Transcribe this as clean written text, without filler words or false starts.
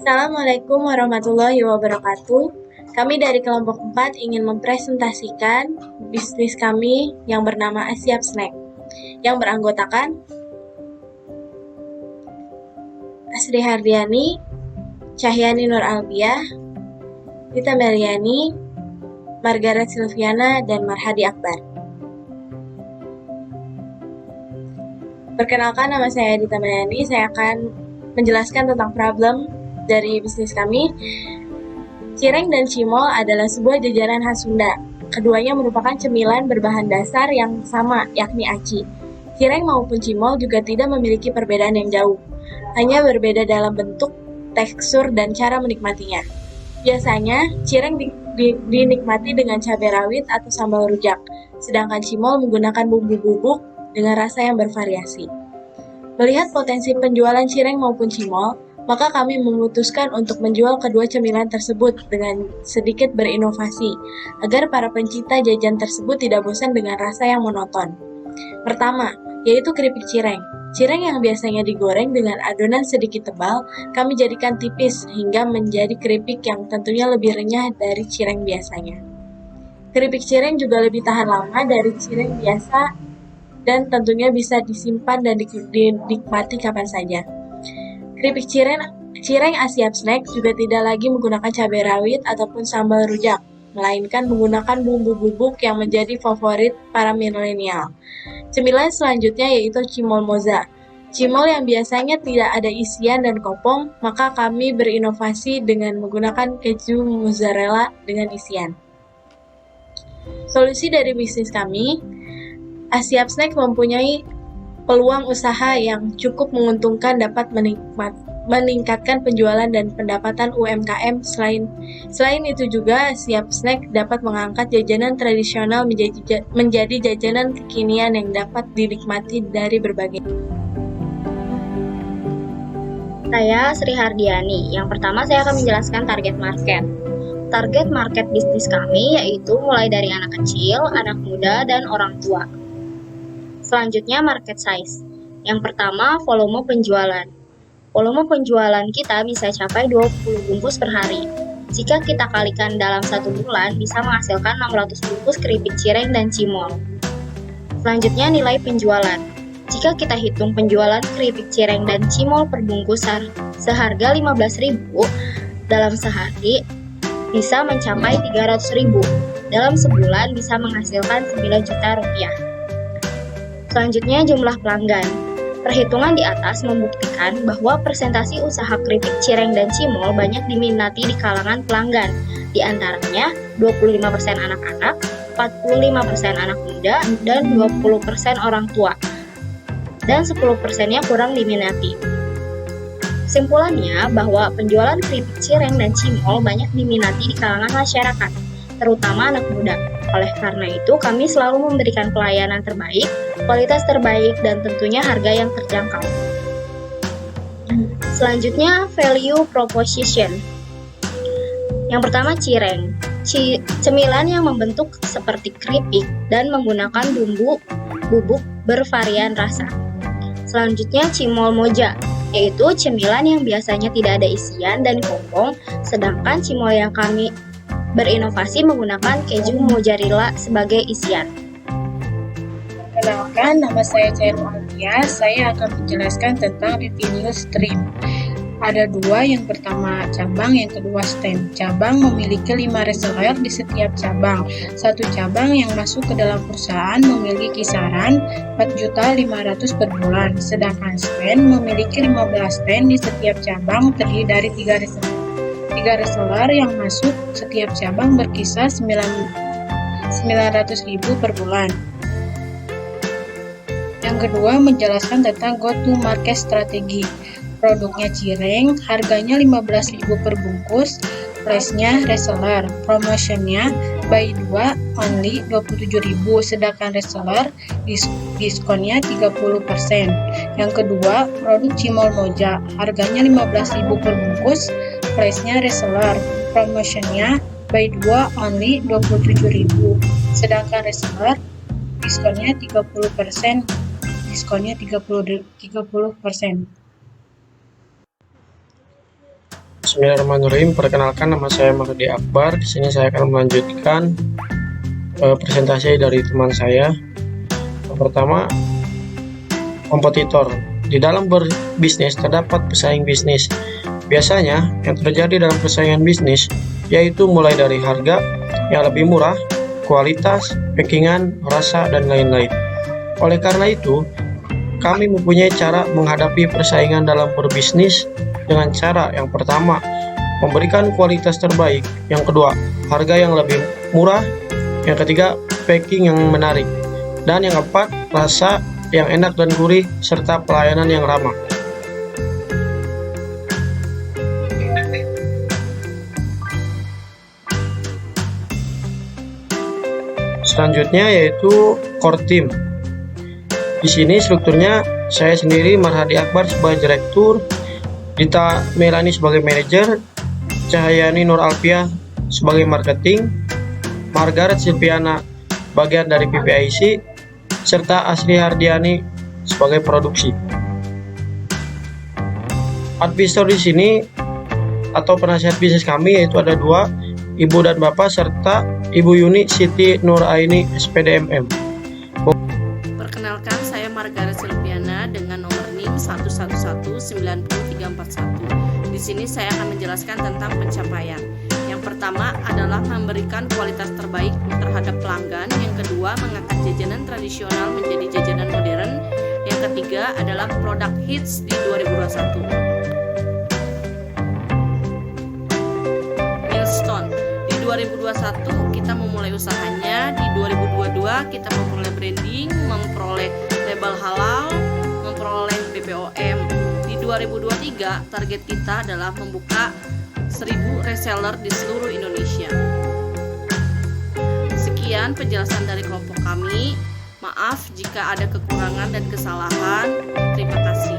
Assalamualaikum warahmatullahi wabarakatuh. Kami dari kelompok 4 ingin mempresentasikan bisnis kami yang bernama Asyap Snack, yang beranggotakan Asri Hardiani, Cahyani Nur Albiah, Rita Meliani, Margaret Silviana, dan Marhadi Akbar. Perkenalkan, nama saya Rita Meliani. Saya akan menjelaskan tentang problem dari bisnis kami. Cireng dan cimol adalah sebuah jajanan khas Sunda. Keduanya merupakan cemilan berbahan dasar yang sama, yakni aci. Cireng maupun cimol juga tidak memiliki perbedaan yang jauh, hanya berbeda dalam bentuk, tekstur, dan cara menikmatinya. Biasanya, cireng dinikmati dengan cabai rawit atau sambal rujak, sedangkan cimol menggunakan bumbu bubuk dengan rasa yang bervariasi. Melihat potensi penjualan cireng maupun cimol, maka kami memutuskan untuk menjual kedua cemilan tersebut dengan sedikit berinovasi, agar para pencinta jajan tersebut tidak bosan dengan rasa yang monoton. Pertama, yaitu keripik cireng. Cireng yang biasanya digoreng dengan adonan sedikit tebal, kami jadikan tipis hingga menjadi keripik yang tentunya lebih renyah dari cireng biasanya. Keripik cireng juga lebih tahan lama dari cireng biasa dan tentunya bisa disimpan dan dinikmati kapan saja. Keripik cireng Asyap Snack juga tidak lagi menggunakan cabai rawit ataupun sambal rujak, melainkan menggunakan bumbu bubuk yang menjadi favorit para milenial. Cemilan selanjutnya yaitu cimol moza. Cimol yang biasanya tidak ada isian dan kopong, maka kami berinovasi dengan menggunakan keju mozzarella dengan isian. Solusi dari bisnis kami, Asyap Snack mempunyai peluang usaha yang cukup menguntungkan, dapat meningkatkan penjualan dan pendapatan UMKM. Selain itu juga, Asyap Snack dapat mengangkat jajanan tradisional menjadi jajanan kekinian yang dapat dinikmati dari berbagai. Saya Sri Hardiani. Yang pertama saya akan menjelaskan target market. Target market bisnis kami yaitu mulai dari anak kecil, anak muda, dan orang tua. Selanjutnya market size. Yang pertama, volume penjualan. Volume penjualan kita bisa capai 20 bungkus per hari. Jika kita kalikan dalam 1 bulan, bisa menghasilkan 600 bungkus keripik cireng dan cimol. Selanjutnya nilai penjualan. Jika kita hitung penjualan keripik cireng dan cimol per bungkus seharga 15.000, dalam sehari bisa mencapai 300.000. Dalam sebulan bisa menghasilkan 9 juta rupiah. Selanjutnya jumlah pelanggan. Perhitungan di atas membuktikan bahwa presentasi usaha keripik cireng dan cimol banyak diminati di kalangan pelanggan. Di antaranya 25% anak-anak, 45% anak muda, dan 20% orang tua. Dan 10%-nya kurang diminati. Kesimpulannya bahwa penjualan keripik cireng dan cimol banyak diminati di kalangan masyarakat, terutama anak muda. Oleh karena itu, kami selalu memberikan pelayanan terbaik, kualitas terbaik, dan tentunya harga yang terjangkau. Selanjutnya, value proposition. Yang pertama, cireng. Cemilan yang membentuk seperti keripik dan menggunakan bumbu bubuk bervarian rasa. Selanjutnya, cimol moja, yaitu cemilan yang biasanya tidak ada isian dan kopong, sedangkan cimol yang kami berinovasi menggunakan keju mozzarella sebagai isian. Perkenalkan, nama saya Cahyani Nur Albiah. Saya akan menjelaskan tentang revenue stream. Ada 2, yang pertama cabang, yang kedua stand. Cabang memiliki 5 reseller di setiap cabang. Satu cabang yang masuk ke dalam perusahaan memiliki kisaran 4.500.000 per bulan. Sedangkan stand memiliki 15 stand di setiap cabang, terdiri dari 3 reseller. 3 reseller yang masuk setiap cabang berkisar 900.000 per bulan. Yang kedua, menjelaskan tentang go-to-market strategi. Produknya cireng, harganya 15.000 per bungkus, price-nya reseller, promotionnya buy 2 only 27.000, sedangkan reseller diskonnya 30%. Yang kedua, produk cimol moja, harganya 15.000 per bungkus, price-nya reseller, promotionnya buy 2 only 27.000, sedangkan reseller diskonnya 30%. Bismillahirrahmanirrahim. Perkenalkan, nama saya Mahdi Akbar. Di sini saya akan melanjutkan presentasi dari teman saya. Yang pertama, kompetitor. Di dalam berbisnis terdapat pesaing bisnis. Biasanya yang terjadi dalam persaingan bisnis yaitu mulai dari harga yang lebih murah, kualitas, packingan, rasa, dan lain-lain. Oleh karena itu, kami mempunyai cara menghadapi persaingan dalam berbisnis dengan cara yang pertama, memberikan kualitas terbaik, yang kedua, harga yang lebih murah, yang ketiga, packing yang menarik, dan yang keempat, rasa yang enak dan gurih, serta pelayanan yang ramah. Selanjutnya yaitu core team. Di sini strukturnya saya sendiri Marhadi Akbar sebagai direktur, Dita Melani sebagai manajer, Cahyani Nur Alfiah sebagai marketing, Margaret Silviana bagian dari PPIC, serta Asri Hardiani sebagai produksi. Advisor di sini atau penasihat bisnis kami yaitu ada dua, Ibu dan Bapak, serta Ibu Yuni Siti Nur Aini SPDMM. Perkenalkan, saya Margaret Silviana dengan nomor NIM 111-90341. Di sini saya akan menjelaskan tentang pencapaian. Yang pertama adalah memberikan kualitas terbaik terhadap pelanggan. Yang kedua, mengangkat jajanan tradisional menjadi jajanan modern. Yang ketiga adalah produk hits di 2021. Milestone. Di 2021 kita memulai usahanya, di 2022 kita memperoleh branding, memperoleh label halal, memperoleh BPOM. Di 2023 target kita adalah membuka 1000 reseller di seluruh Indonesia. Sekian penjelasan dari kelompok kami. Maaf jika ada kekurangan dan kesalahan. Terima kasih.